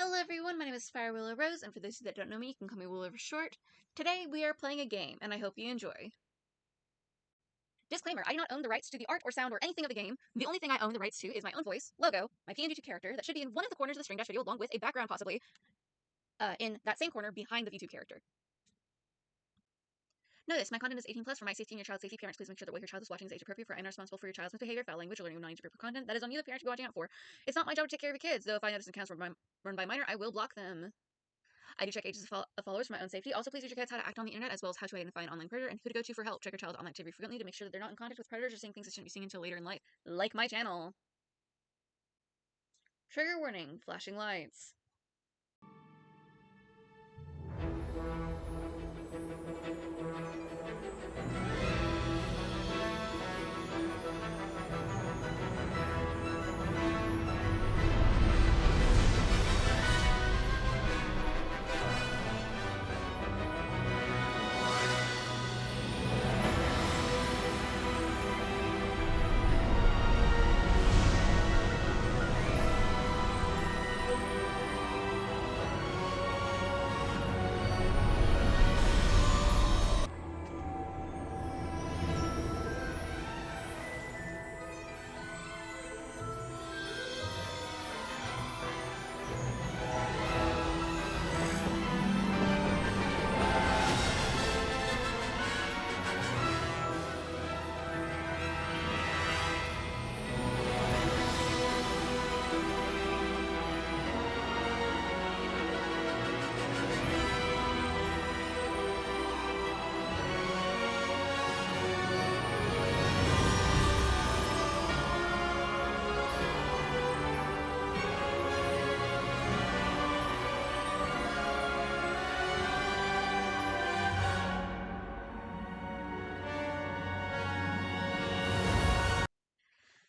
Hello everyone, my name is Fire Willow Rose, and for those of you that don't know me, you can call me Willow for short. Today we are playing a game, and I hope you enjoy. Disclaimer, I do not own the rights to the art or sound or anything of the game. The only thing I own the rights to is my own voice, logo, my PNG character that should be in one of the corners of the String Dash video along with a background possibly, in that same corner behind the VTube character. Notice, my content is 18 plus. For my safety and your child's safety, parents please make sure that what your child is watching is age appropriate for and are responsible for your child's misbehavior, foul language, or learning of non-age-appropriate content. That is on you, the parent, to be watching out for. It's not my job to take care of your kids, though if I notice accounts run by minor, I will block them. I do check ages of followers for my own safety. Also, please teach your kids how to act on the internet, as well as how to identify an online predator and who to go to for help. Check your child's online activity frequently to make sure that they're not in contact with predators or saying things they shouldn't be seeing until later in life, like my channel. Trigger warning, flashing lights.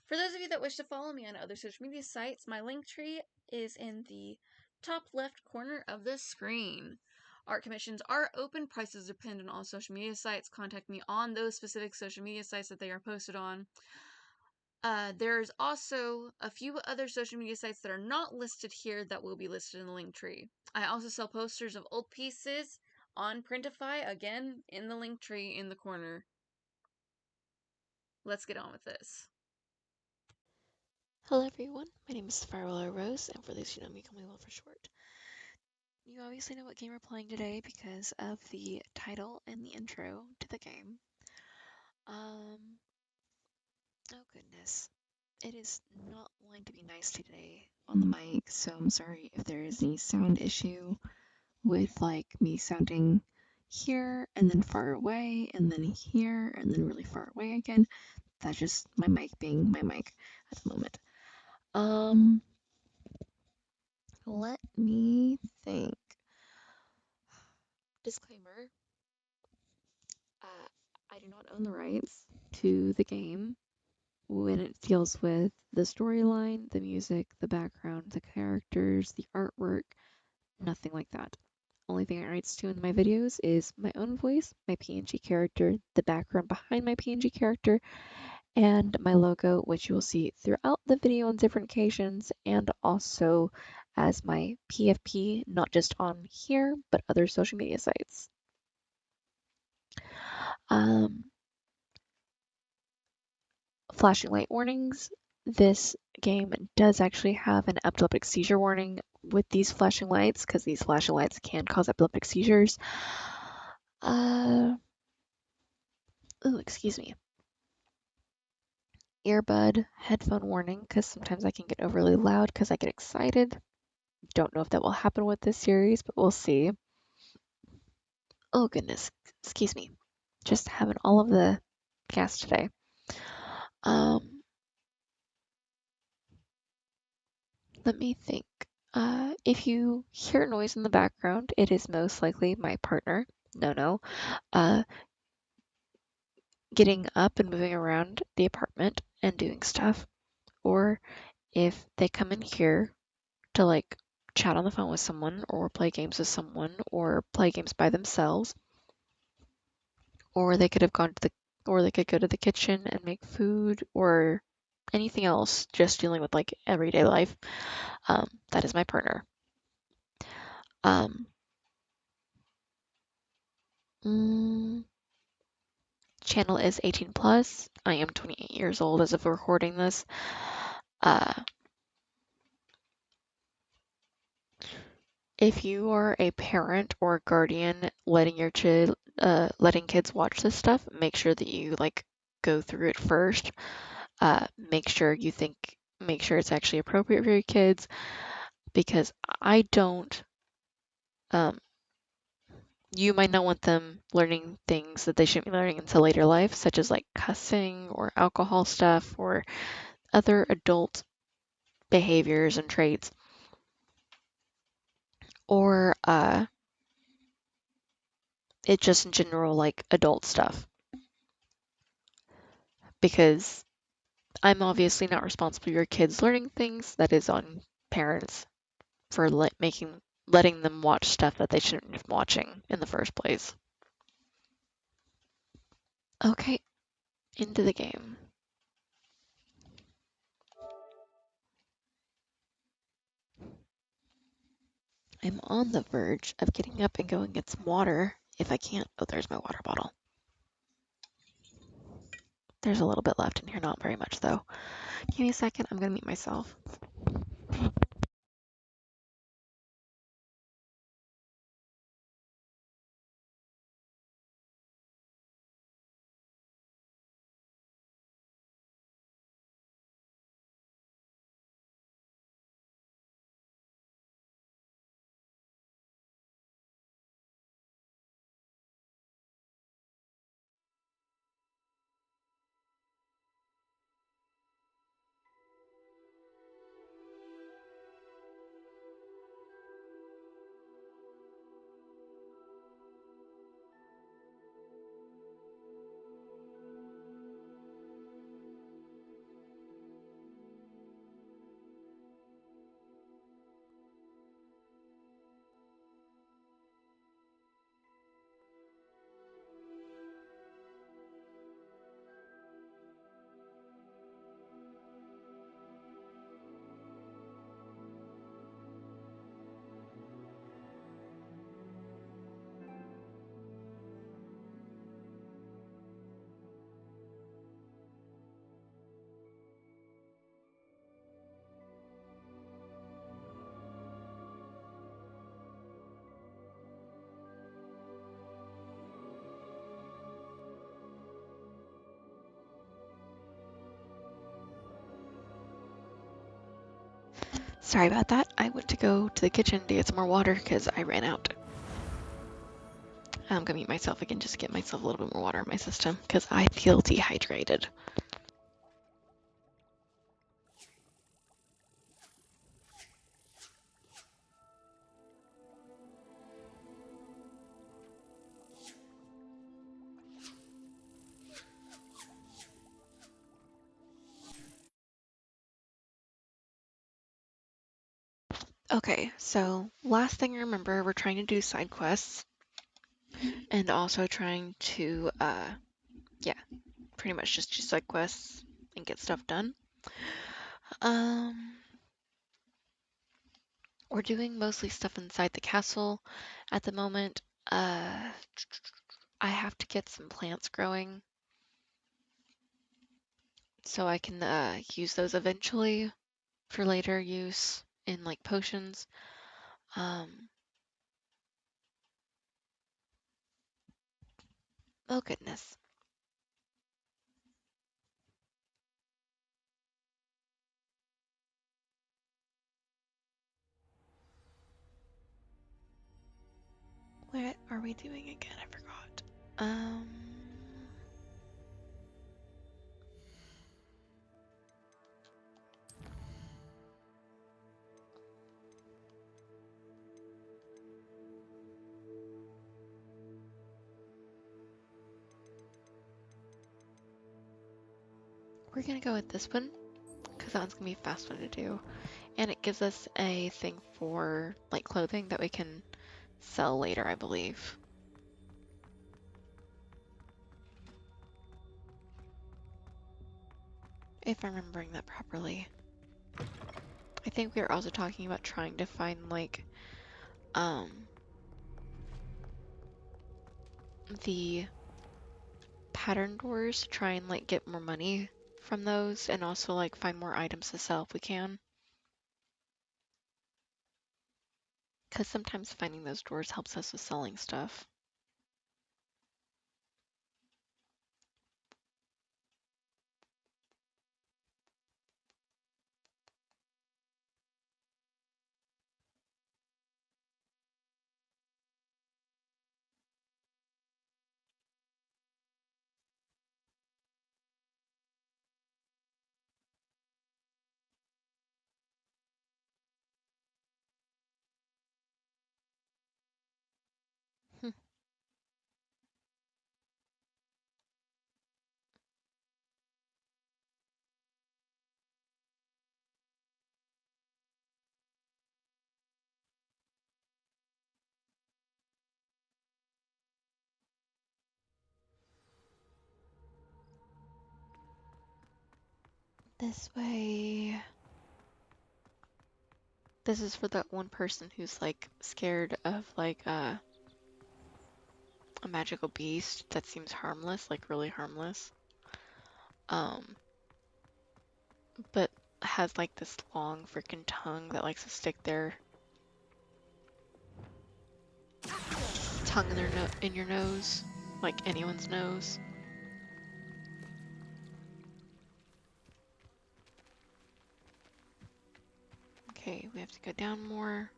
For those of you that wish to follow me on other social media sites, my link tree is in the top left corner of the screen. Art commissions are open, prices are pinned on all social media sites. Contact me on those specific social media sites that they are posted on. There's also a few other social media sites that are not listed here that will be listed in the link tree. I also sell posters of old pieces on Printify, again, in the link tree in the corner. Let's get on with this. Hello everyone, my name is Firewall Rose, and for those who know me, call me Will for short. You obviously know what game we're playing today because of the title and the intro to the game. Oh goodness, it is not going to be nice today on the mic, so I'm sorry if there is any sound issue with like me sounding here and then far away and then here and then really far away again. That's just my mic being my mic at the moment. Let me think. Disclaimer, I do not own the rights to the game when it deals with the storyline, the music, the background, the characters, the artwork, nothing like that. Only thing I rights to in my videos is my own voice, my PNG character, the background behind my PNG character, and my logo, which you will see throughout the video on different occasions, and also as my PFP, not just on here, but other social media sites. Flashing light warnings. This game does actually have an epileptic seizure warning with these flashing lights because these flashing lights can cause epileptic seizures. Excuse me. Earbud headphone warning because sometimes I can get overly loud because I get excited. Don't know if that will happen with this series, but we'll see. Oh goodness, excuse me. Just having all of the gas today. Let me think. If you hear noise in the background, it is most likely my partner, No, getting up and moving around the apartment and doing stuff. Or if they come in here to like chat on the phone with someone or play games with someone or play games by themselves, or they could go to the kitchen and make food or anything else, just dealing with like everyday life. That is my partner. Um, mm, Channel is 18 plus. I am 28 years old as of recording this. Uh, if you are a parent or guardian letting kids watch this stuff, make sure that you like go through it first. Make sure it's actually appropriate for your kids, because I don't. Um, you might not want them learning things that they shouldn't be learning until later life, such as like cussing or alcohol stuff or other adult behaviors and traits, or it just in general like adult stuff. Because I'm obviously not responsible for your kids learning things. That is on parents for letting them watch stuff that they shouldn't be watching in the first place. Okay, into the game. I'm on the verge of getting up and going get some water if I can't. Oh, there's my water bottle. There's a little bit left in here, not very much though. Give me a second, I'm gonna mute myself. Sorry about that. I went to go to the kitchen to get some more water because I ran out. I'm gonna mute myself again just to get myself a little bit more water in my system because I feel dehydrated. Okay, so last thing I remember, we're trying to do side quests and also trying to, yeah, pretty much just do side quests and get stuff done. Um, we're doing mostly stuff inside the castle at the moment. I have to get some plants growing so I can use those eventually for later use in like potions. Oh goodness. What are we doing again? I forgot. We're gonna go with this one because that one's gonna be a fast one to do. And it gives us a thing for like clothing that we can sell later, I believe. If I'm remembering that properly. I think we were also talking about trying to find like the pattern doors to try and like get more money from those and also like find more items to sell if we can. Because sometimes finding those doors helps us with selling stuff. This way. This is for that one person who's like scared of like a magical beast that seems harmless, like really harmless. But has like this long freaking tongue that likes to stick their tongue in in your nose, like anyone's nose. Okay, we have to go down more.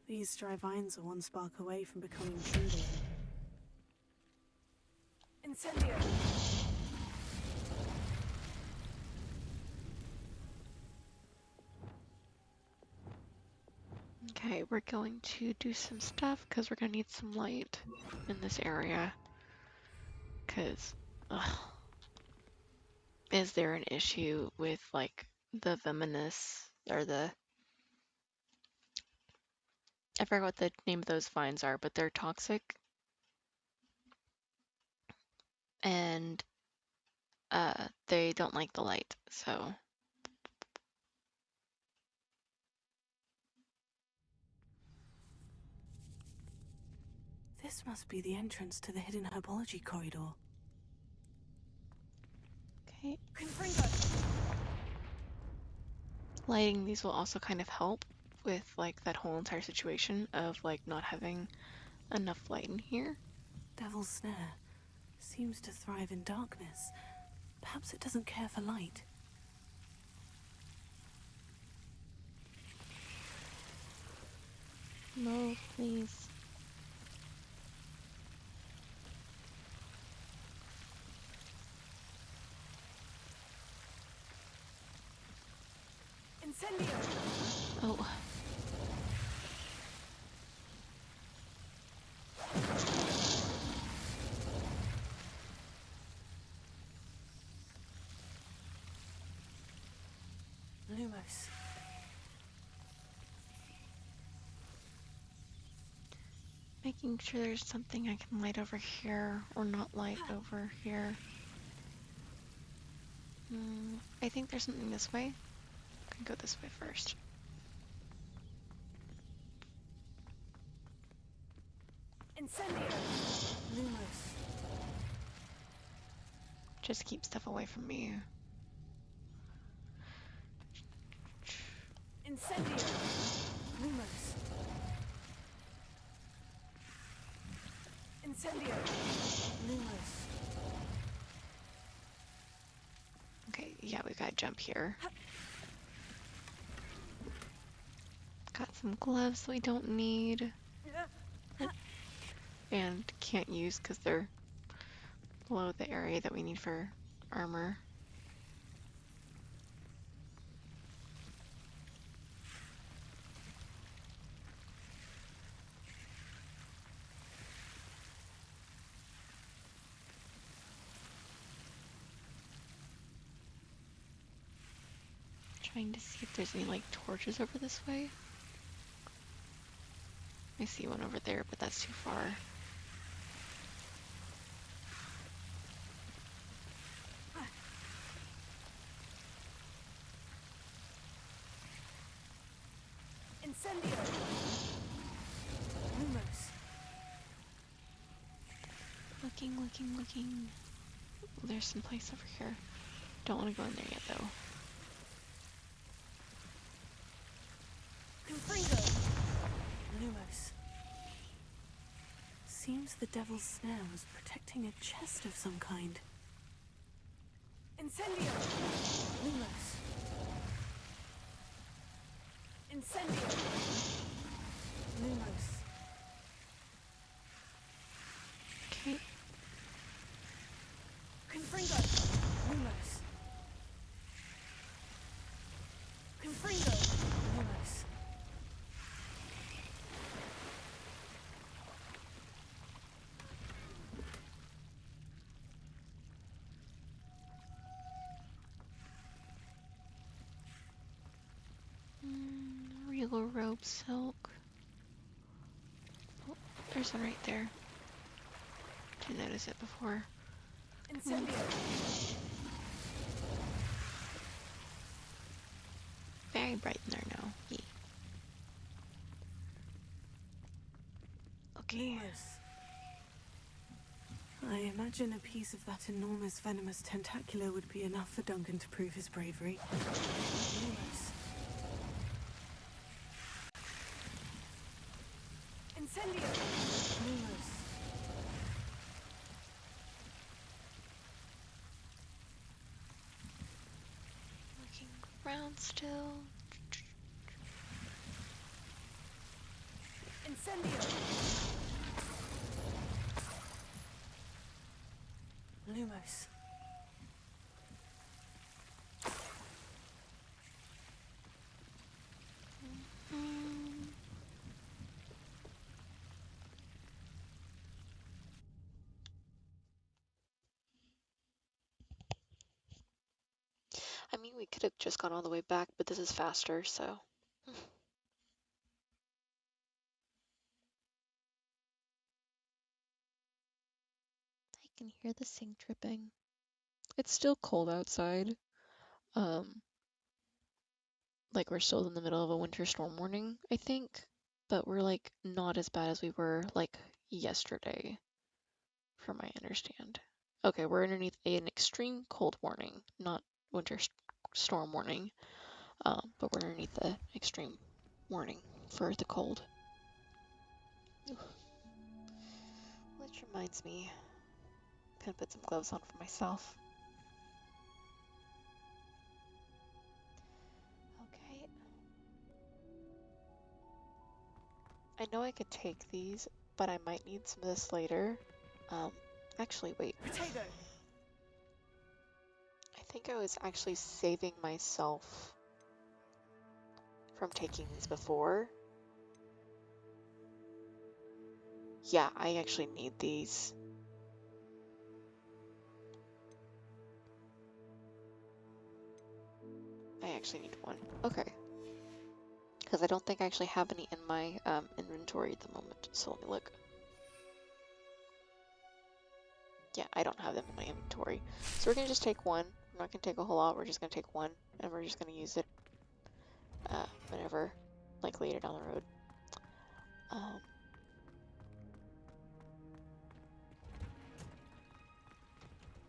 These dry vines are one spark away from becoming kindling. Incendio! Okay, we're going to do some stuff because we're gonna need some light in this area. Because, is there an issue with like the venomous or the, I forgot what the name of those vines are, but they're toxic. And they don't like the light, so. This must be the entrance to the hidden herbology corridor. Okay. Confringo! Lighting these will also kind of help with like that whole entire situation of like not having enough light in here. Devil's Snare seems to thrive in darkness. Perhaps it doesn't care for light. No, please. Incendio! Oh. Lumos. Making sure there's something I can light over here or not light over here. I think there's something this way. I can go this way first. Incendio! Lumos. Just keep stuff away from me. Incendio! Lumos. Incendio! Lumos. Okay, yeah, we gotta jump here. Got some gloves we don't need. And can't use because they're below the area that we need for armor. Trying to see if there's any like torches over this way. I see one over there, but that's too far. Incendio! Lumos. Looking. There's some place over here. Don't want to go in there yet, though. Confringo! Lumos. Seems the devil's snare was protecting a chest of some kind. Incendio! Lumos. Incendio! Lumos. Okay. Confringo! Lumos. Confringo! Lumos. Regal robe silk. Oh, there's one right there. Didn't notice it before. Incendio! Very bright in there now. Yeah. Okay. I imagine a piece of that enormous venomous tentacular would be enough for Duncan to prove his bravery. Lumos. Incendio! Lumos. Looking around still. Incendio! Lumos. I mean, we could have just gone all the way back, but this is faster, so. I can hear the sink dripping. It's still cold outside. Like we're still in the middle of a winter storm warning, I think, but we're like not as bad as we were like yesterday, from my understand. Okay, we're underneath an extreme cold warning, not winter storm warning, but we're underneath the extreme warning for the cold. Which reminds me, I'm gonna put some gloves on for myself. Okay. I know I could take these, but I might need some of this later. Actually, wait. Potato! I think I was actually saving myself from taking these before. Yeah, I actually need these. I actually need one. Okay. Because I don't think I actually have any in my inventory at the moment. So let me look. Yeah, I don't have them in my inventory. So we're going to just take one. We're not going to take a whole lot. We're just going to take one. And we're just going to use it whenever, like later down the road.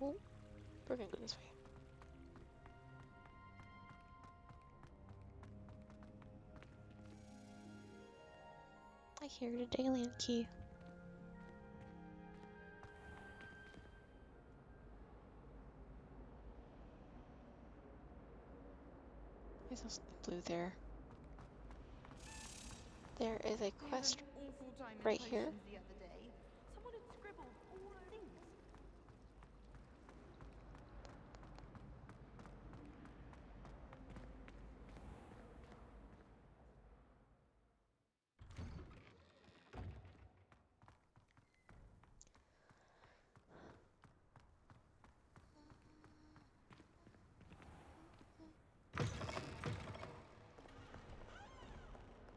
Oh, we're going to go this way. I hear the Dalian key. I saw something blue there. There is a quest right here.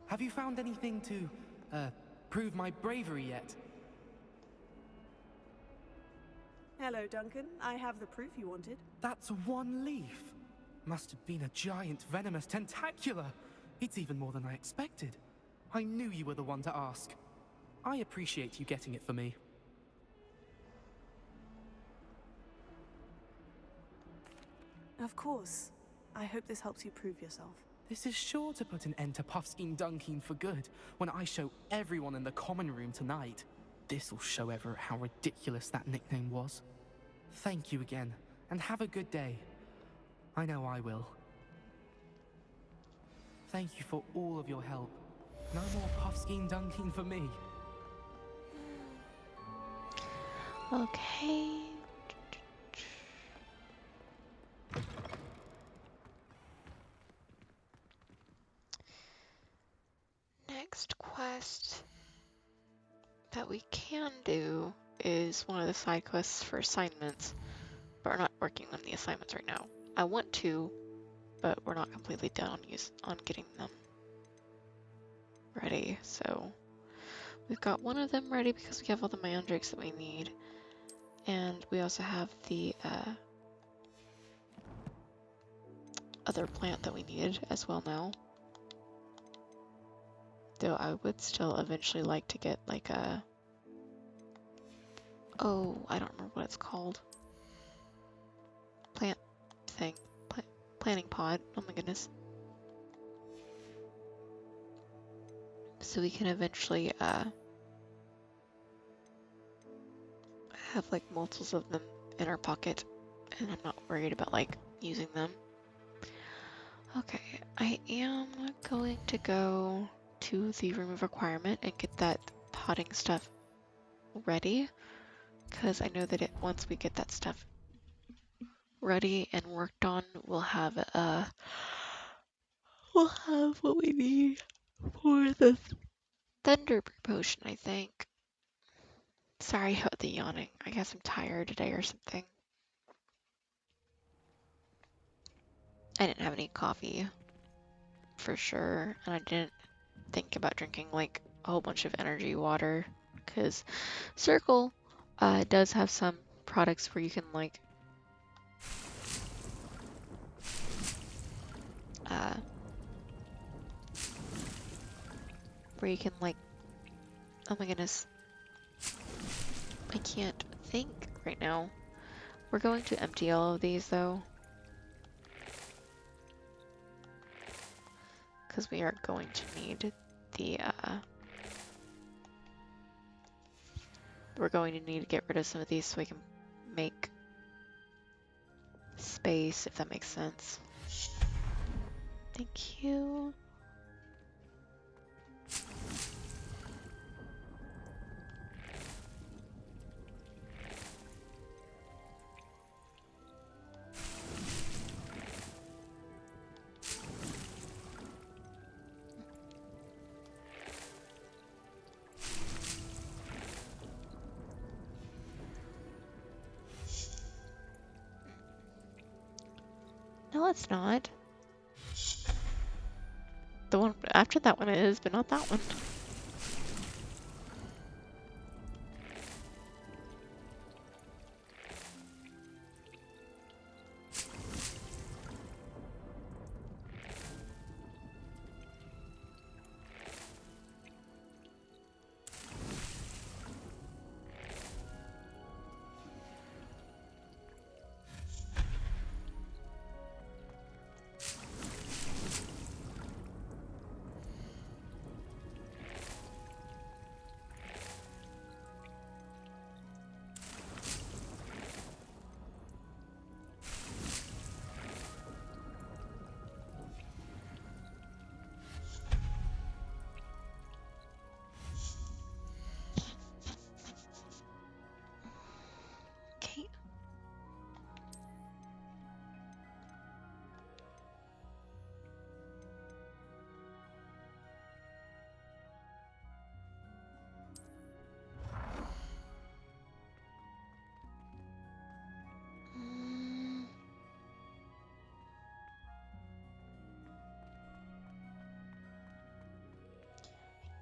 Have you found anything to, prove my bravery yet. Hello, Duncan. I have the proof you wanted. That's one leaf. Must have been a giant venomous tentacula. It's even more than I expected. I knew you were the one to ask. I appreciate you getting it for me. Of course. I hope this helps you prove yourself. This is sure to put an end to Puffskein Dunkeen for good when I show everyone in the common room tonight. This'll show Everett how ridiculous that nickname was. Thank you again, and have a good day. I know I will. Thank you for all of your help. No more Puffskein Dunkeen for me. Okay. Next quest that we can do is one of the side quests for assignments, but we're not working on the assignments right now. I want to, but we're not completely done on getting them ready. So we've got one of them ready because we have all the mandrakes that we need, and we also have the other plant that we needed as well now. Though I would still eventually like to get like a... Oh, I don't remember what it's called. Plant thing. Planting pod. Oh my goodness. So we can eventually have like multiples of them in our pocket, and I'm not worried about like using them. Okay, I am going to go to the room of requirement and get that potting stuff ready, because I know that once we get that stuff ready and worked on, we'll have what we need for the thunder potion, I think. Sorry about the yawning. I guess I'm tired today or something. I didn't have any coffee for sure, and I didn't think about drinking like a whole bunch of energy water, because Circle does have some products where you can like oh my goodness, I can't think right now. We're going to empty all of these though, because we are going to need the we're going to need to get rid of some of these so we can make space, if that makes sense. Thank you. No, it's not. The one after that one is, but not that one. Okay.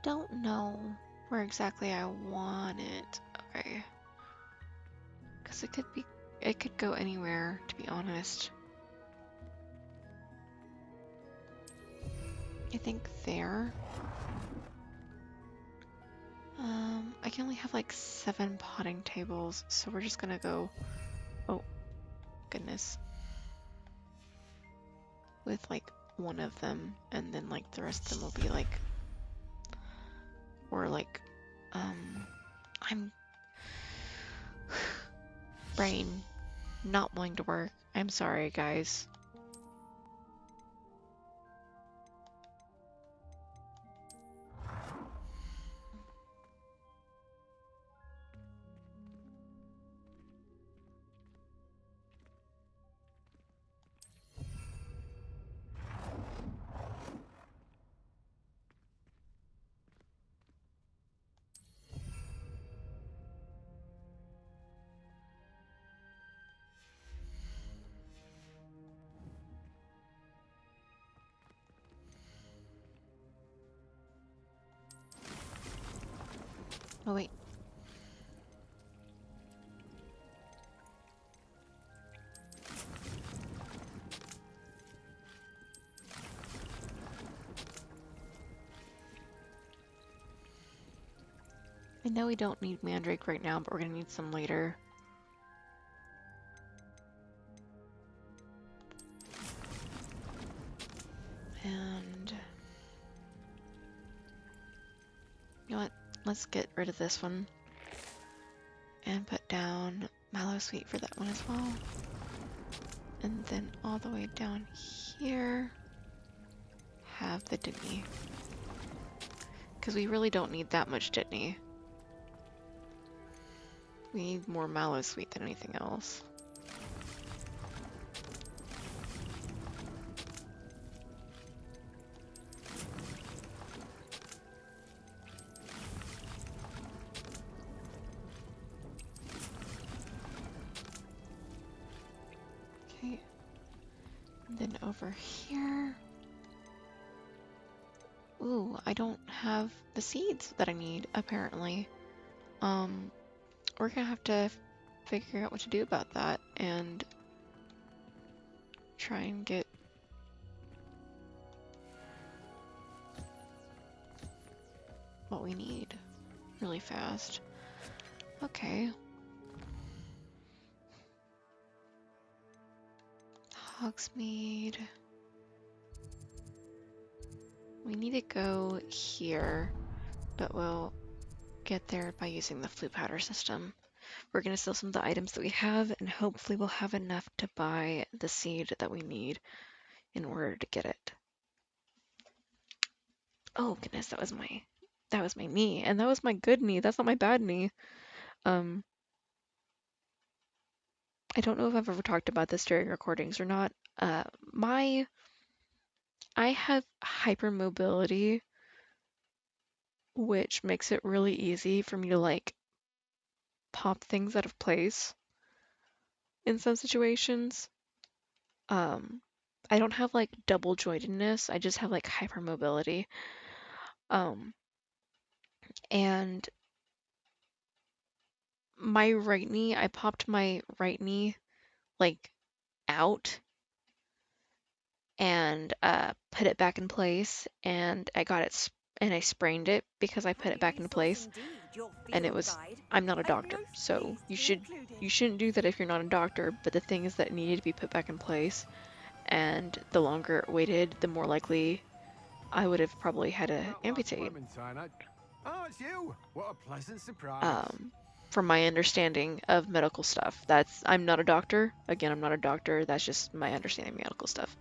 Don't know. where exactly I want it. Okay. Because it could go anywhere, to be honest. I think there. I can only have like 7 potting tables, so we're just gonna go, oh, goodness, with like one of them, and then like the rest of them will be like, or like, I'm brain not wanting to work. I'm sorry, guys. Oh wait. I know we don't need Mandrake right now, but we're gonna need some later. And you know what? Let's get rid of this one and put down Mallow Sweet for that one as well. And then all the way down here, have the Dittany. Because we really don't need that much Dittany. We need more Mallow Sweet than anything else. Okay. And then over here. Ooh, I don't have the seeds that I need, apparently. We're gonna have to figure out what to do about that and try and get what we need really fast. Okay. Hogsmeade. We need to go here, but we'll get there by using the flue powder system. We're going to sell some of the items that we have, and hopefully we'll have enough to buy the seed that we need in order to get it. Oh goodness, that was my knee, and that was my good knee. That's not my bad knee. I don't know if I've ever talked about this during recordings or not. I have hypermobility, which makes it really easy for me to like pop things out of place in some situations. I don't have like double jointedness, I just have like hypermobility. And my right knee, I popped my right knee like out and put it back in place, and I got it and I sprained it because I put it back into place. And it was, I'm not a doctor, so you shouldn't do that if you're not a doctor, but the thing is that it needed to be put back in place, and the longer it waited, the more likely I would have probably had to amputate. Oh, it's you! What a pleasant surprise. From my understanding of medical stuff. I'm not a doctor. Again, I'm not a doctor. That's just my understanding of medical stuff.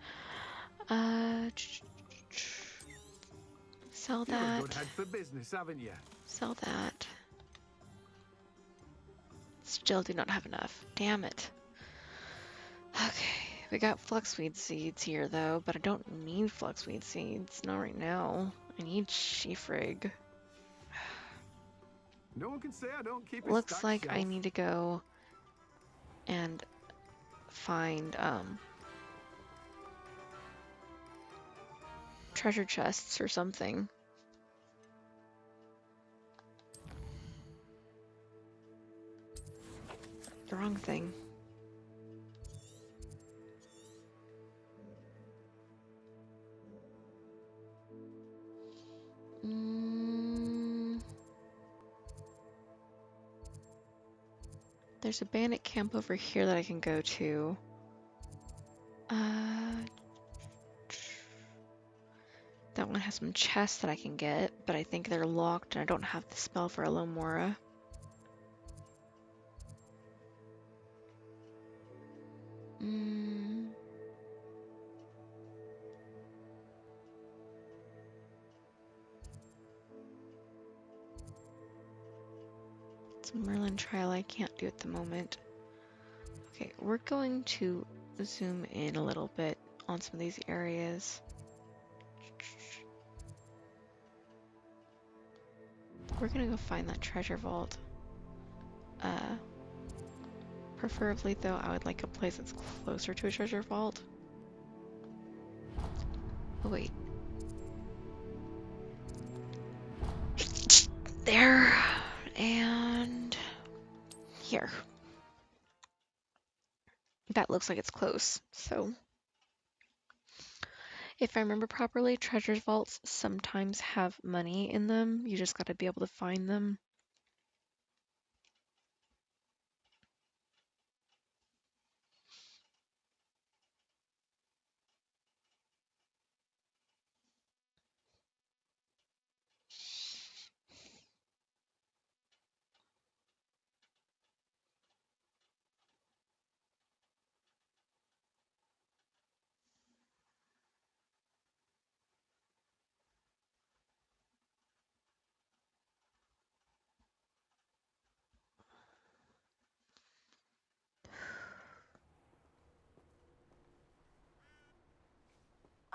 Sell You're a that. good head for business, haven't you? Sell that. Still do not have enough. Damn it. Okay, we got fluxweed seeds here though, but I don't need fluxweed seeds. Not right now. I need sheafrig. No one can say I don't keep a Looks stacked like shelf. I need to go and find treasure chests or something. The wrong thing. There's a bandit camp over here that I can go to. That one has some chests that I can get, but I think they're locked and I don't have the spell for Elomora. It's a Merlin trial I can't do at the moment. Okay, we're going to zoom in a little bit on some of these areas. We're gonna go find that treasure vault. Preferably though, I would like a place that's closer to a treasure vault. Oh wait. There, and here. That looks like it's close, so. If I remember properly, treasure vaults sometimes have money in them. You just gotta be able to find them.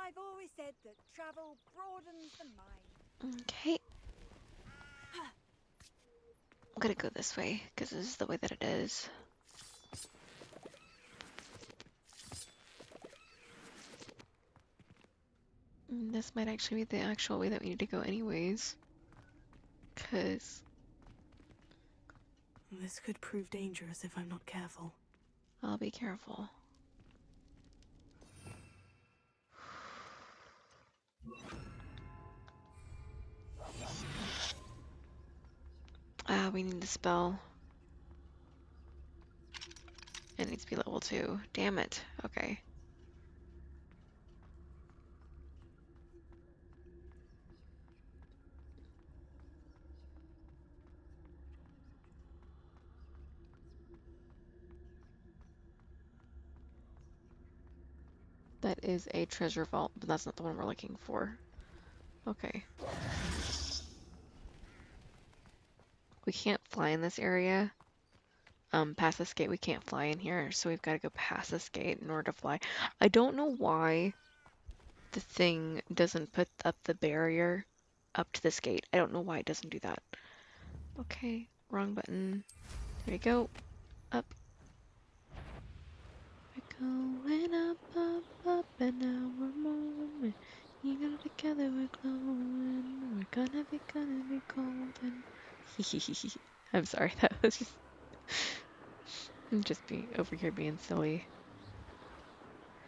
I've always said that travel broadens the mind. Okay. I'm gonna go this way, because this is the way that it is. This might actually be the actual way that we need to go anyways. Because This could prove dangerous if I'm not careful. I'll be careful. We need the spell. It needs to be level 2. Damn it. Okay. That is a treasure vault, but that's not the one we're looking for. Okay. We can't fly in this area. Past this gate, we can't fly in here, so we've got to go past this gate in order to fly. I don't know why the thing doesn't put up the barrier up to this gate. I don't know why it doesn't do that. Okay, wrong button. There we go. Up. We're going up, up, up, and now we're moving. You know, together we're glowing. We're gonna be golden. I'm sorry, that was just I'm just being over here being silly.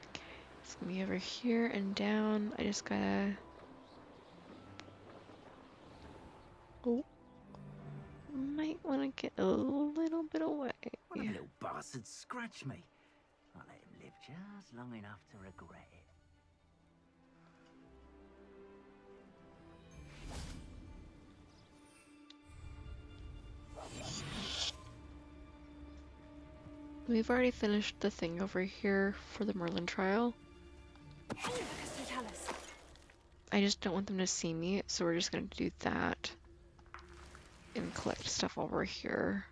Okay, it's gonna be over here and down. I just gotta. Oh, might want to get a little bit away. One of the little bastards scratched me. I'll let him live just long enough to regret it. We've already finished the thing over here for the Merlin trial. I just don't want them to see me, so we're just gonna do that and collect stuff over here.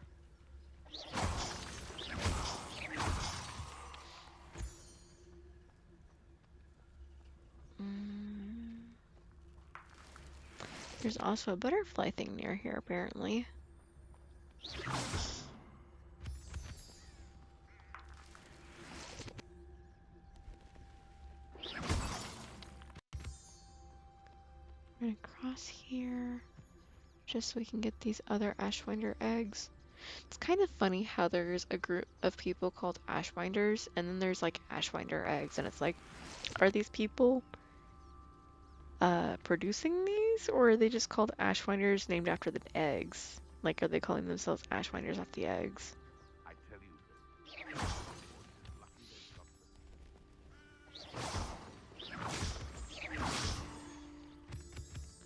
There's also a butterfly thing near here, apparently. We're gonna cross here just so we can get these other Ashwinder eggs. It's kind of funny how there's a group of people called Ashbinders, and then there's like Ashbinder eggs, and it's like, are these people producing these, or are they just called Ashbinders named after the eggs? Like, are they calling themselves Ashbinders after the eggs? I tell you,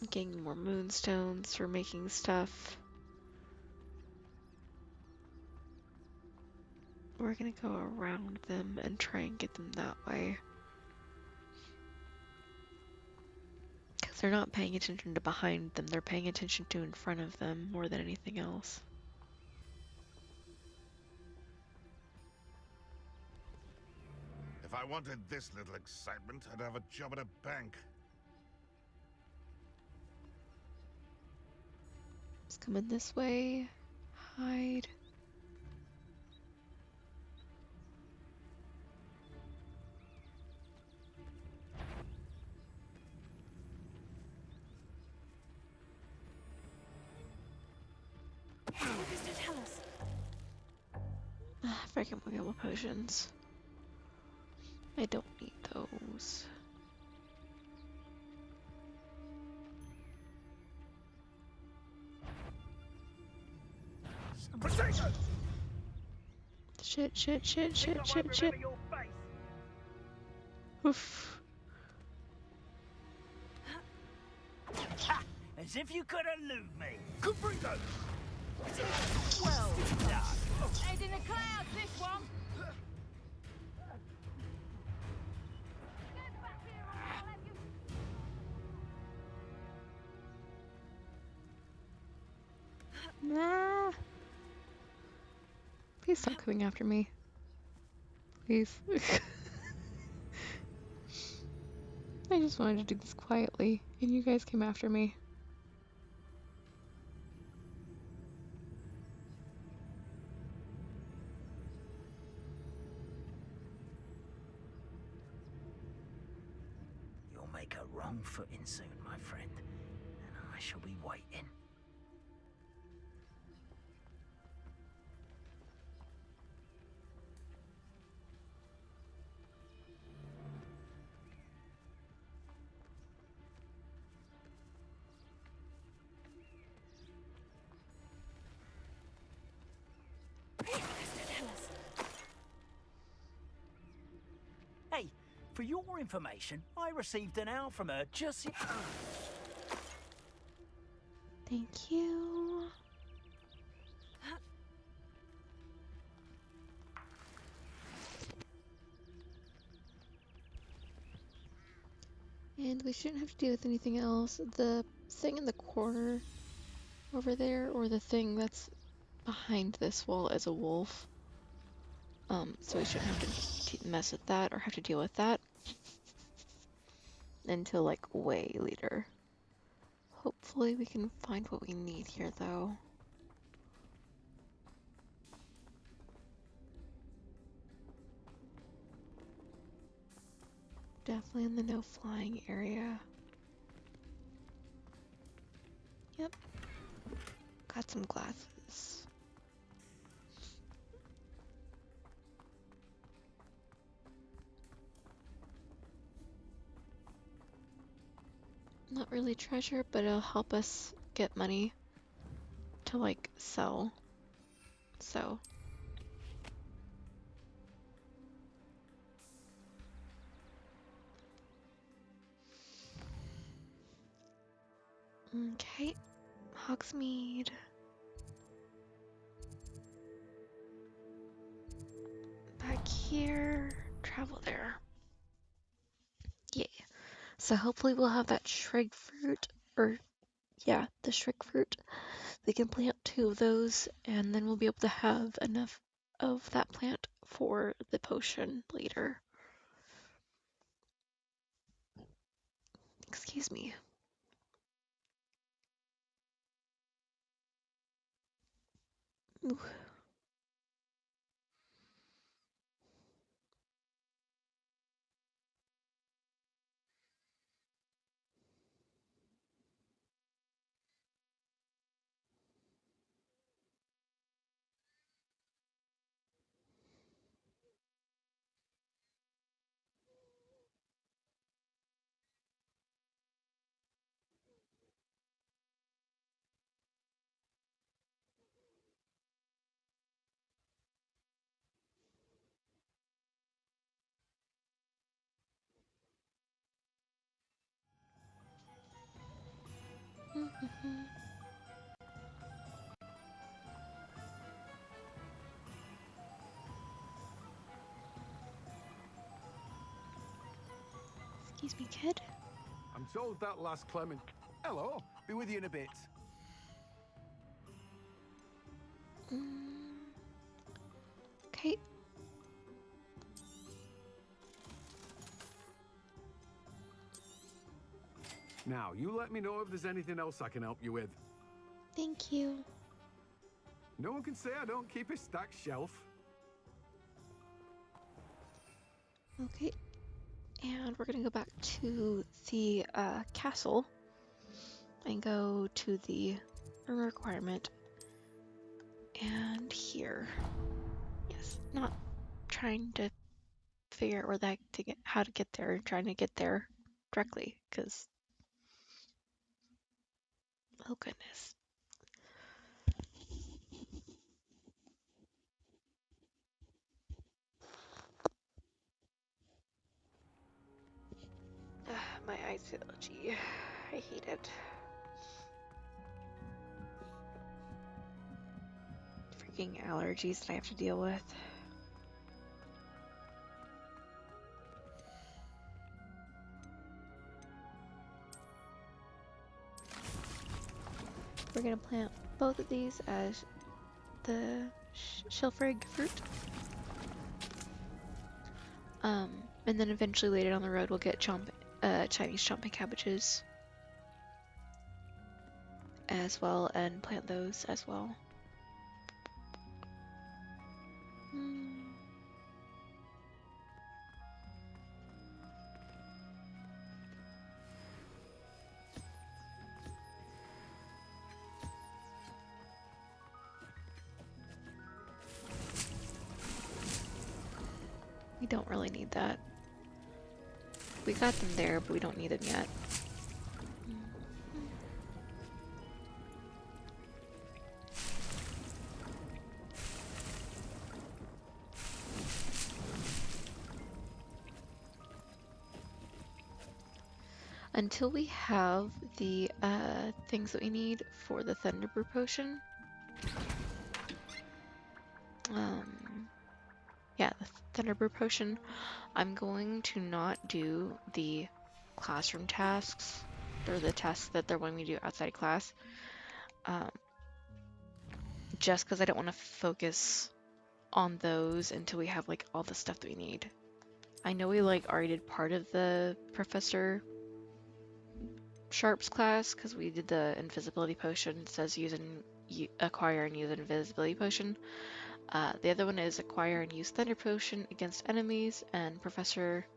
Getting more moonstones for making stuff. We're gonna go around them and try and get them that way. Because they're not paying attention to behind them, they're paying attention to in front of them more than anything else. If I wanted this little excitement, I'd have a job at a bank. It's coming this way. Hide. What does it tell us? Freaking Pokemon potions. I don't need those. Potato! Shit. Oof. As if you could elude me. Caprito! Well done. Head in the clouds, this one. Get back here or I'll have you. Nah. Please stop coming after me. Please. I just wanted to do this quietly, and you guys came after me. You'll make a wrong footing soon, my friend, and I shall be waiting. Hey, for your information, I received an owl from her just... Thank you. And we shouldn't have to deal with anything else. The thing in the corner over there, or the thing that's behind this wall, is a wolf. So we shouldn't have to mess with that or have to deal with that until like way later. Hopefully we can find what we need here though. Definitely in the no flying area. Yep. Got some glasses. Not really treasure, but it'll help us get money to like sell. So. Okay. Hogsmeade. Back here. Travel there. Yeah. So hopefully we'll have that Shrike fruit, or yeah, the Shrike fruit. We can plant 2 of those, and then we'll be able to have enough of that plant for the potion later. Excuse me. Ooh. Excuse me, kid. I'm told that last Clement. Hello, be with you in a bit. Okay. Now, you let me know if there's anything else I can help you with. Thank you. No one can say I don't keep a stacked shelf. Okay. And we're gonna go back to the castle and go to the room requirement. And here. Yes, not trying to figure out where that to get how to get there, trying to get there directly, because oh goodness. My eyes feel itchy. I hate it. Freaking allergies that I have to deal with. We're gonna plant both of these as the Shellfrig fruit. And then eventually later down the road we'll get Chinese chomping cabbages as well and plant those as well. We don't really need that. We got them there, but we don't need them yet. Until we have the things that we need for the Thunderbrew potion. Yeah, the Thunderbrew potion. I'm going to not do the classroom tasks, or the tasks that they're wanting me to do outside class. Just because I don't want to focus on those until we have like all the stuff that we need. I know we like already did part of the Professor Sharp's class because we did the invisibility potion. It says acquire and use an invisibility potion. The other one is acquire and use thunder potion against enemies, and Professor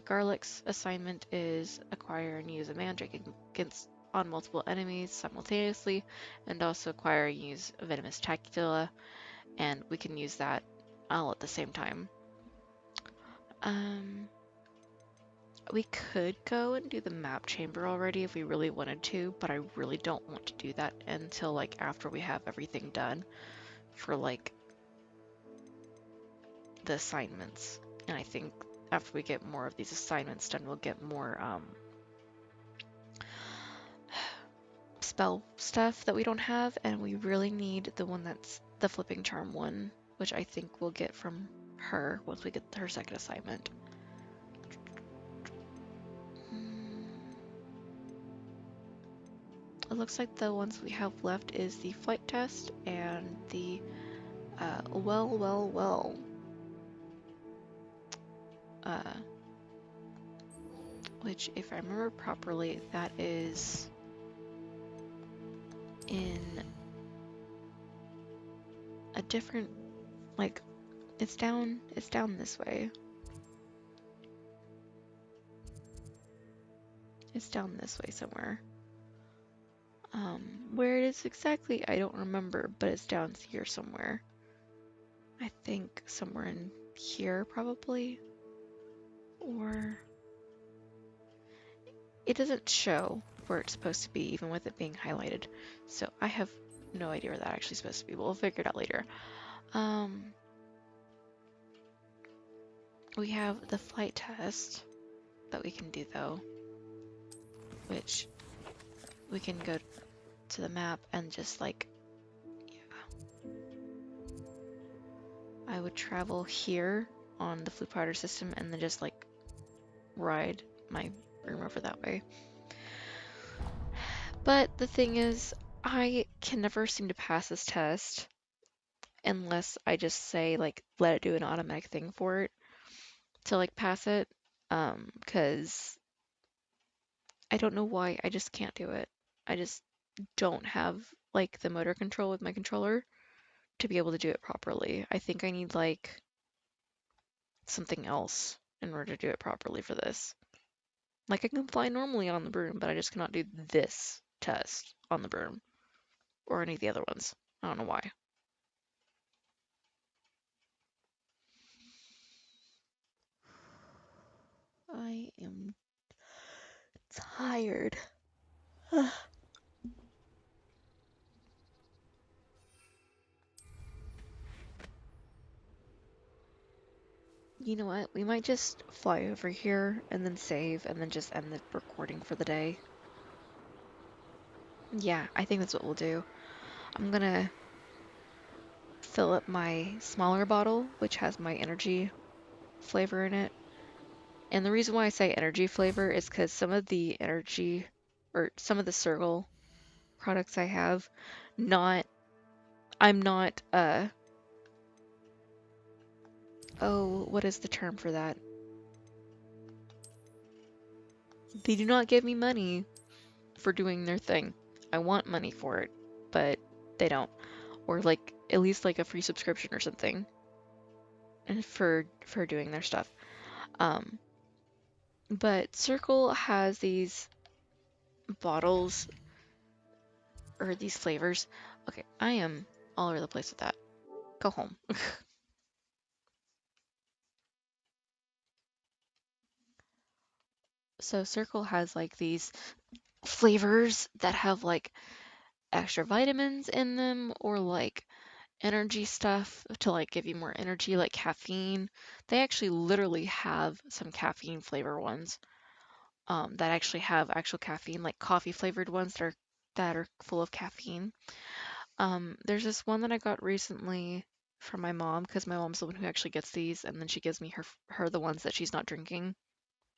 Garlick's assignment is acquire and use a mandrake on multiple enemies simultaneously, and also acquire and use a venomous tactula, and we can use that all at the same time. We could go and do the map chamber already if we really wanted to, but I really don't want to do that until like after we have everything done for like the assignments. And I think after we get more of these assignments done, we'll get more spell stuff that we don't have, and we really need the one that's the flipping charm one, which I think we'll get from her once we get her second assignment. It looks like the ones we have left is the flight test and the well. Which, if I remember properly, that is in a different, like, it's down this way. It's down this way somewhere. Where it is exactly, I don't remember, but it's down here somewhere. I think somewhere in here, probably. Or it doesn't show where it's supposed to be, even with it being highlighted. So I have no idea where that's actually supposed to be. We'll figure it out later. We have the flight test that we can do though, which we can go to the map and just like, yeah. I would travel here on the Flute Powder system and then just like ride my room over that way. But the thing is, I can never seem to pass this test unless I just say, like, let it do an automatic thing for it to, like, pass it. Because I don't know why, I just can't do it. I just don't have, like, the motor control with my controller to be able to do it properly. I think I need, like, something else in order to do it properly for this. Like, I can fly normally on the broom, but I just cannot do this test on the broom or any of the other ones. I don't know why. I am tired. You know what? We might just fly over here and then save and then just end the recording for the day. Yeah, I think that's what we'll do. I'm gonna fill up my smaller bottle, which has my energy flavor in it. And the reason why I say energy flavor is because some of the energy or some of the Circle products I have, I'm not, oh, what is the term for that? They do not give me money for doing their thing. I want money for it, but they don't. Or like at least like a free subscription or something and for doing their stuff. Um, but Circle has these bottles or these flavors. Okay, I am all over the place with that. Go home. So Circle has like these flavors that have like extra vitamins in them or like energy stuff to like give you more energy, like caffeine. They actually literally have some caffeine flavor ones that actually have actual caffeine, like coffee flavored ones that are full of caffeine. There's this one that I got recently from my mom because my mom's the one who actually gets these, and then she gives me her the ones that she's not drinking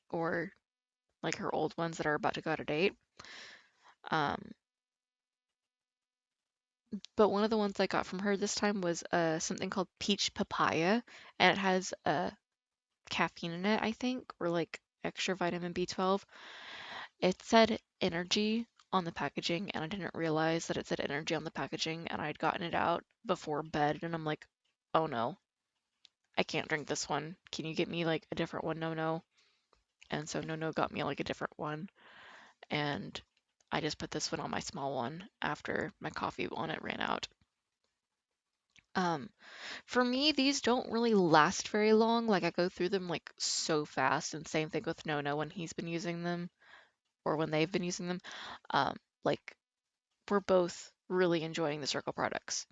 or like her old ones that are about to go out of date. Um, but one of the ones I got from her this time was something called peach papaya, and it has caffeine in it, I think, or like extra vitamin B12. It said energy on the packaging, and I didn't realize that it said energy on the packaging, and I'd gotten it out before bed, and I'm like, oh no, I can't drink this one. Can you get me like a different one, No No? And so No No got me like a different one, and I just put this one on my small one after my coffee on it ran out. Um, for me, these don't really last very long. Like I go through them like so fast, and same thing with No No when he's been using them or when they've been using them. Like we're both really enjoying the Circle products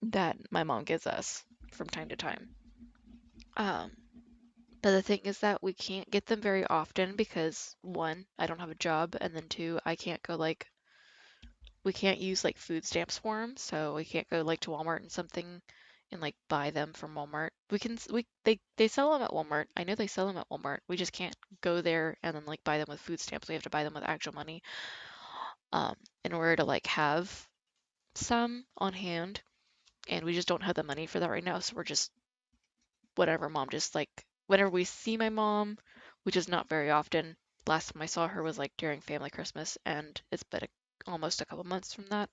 that my mom gives us from time to time. Um, but the thing is that we can't get them very often because one, I don't have a job, and then two, I can't go like we can't use like food stamps for them, so we can't go like to Walmart and something and like buy them from Walmart. We can they sell them at Walmart. I know they sell them at Walmart. We just can't go there and then like buy them with food stamps. We have to buy them with actual money in order to like have some on hand, and we just don't have the money for that right now. So we're just whatever mom just like whenever we see my mom, which is not very often. Last time I saw her was like during family Christmas, and it's been almost a couple months from that.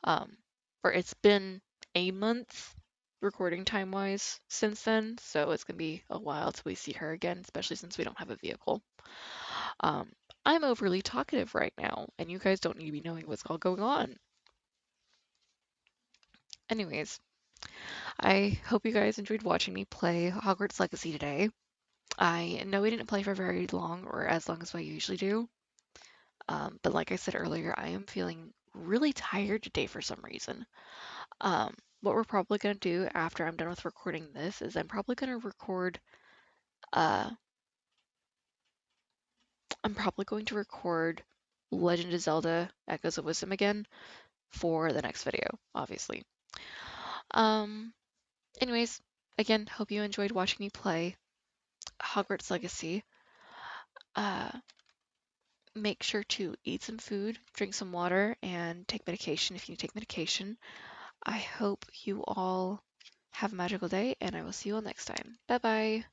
Um, or it's been a month recording time wise since then, so it's gonna be a while till we see her again, especially since we don't have a vehicle. Um, I'm overly talkative right now, and you guys don't need to be knowing what's all going on. Anyways, I hope you guys enjoyed watching me play Hogwarts Legacy today. I know we didn't play for very long, or as long as I usually do, but like I said earlier, I am feeling really tired today for some reason. What we're probably going to do after I'm done with recording this is I'm probably going to record, uh, I'm probably going to record Legend of Zelda Echoes of Wisdom again for the next video, obviously. Um, anyways, again, hope you enjoyed watching me play Hogwarts Legacy. make sure to eat some food, drink some water, and take medication if you need to take medication. I hope you all have a magical day, and I will see you all next time. Bye bye.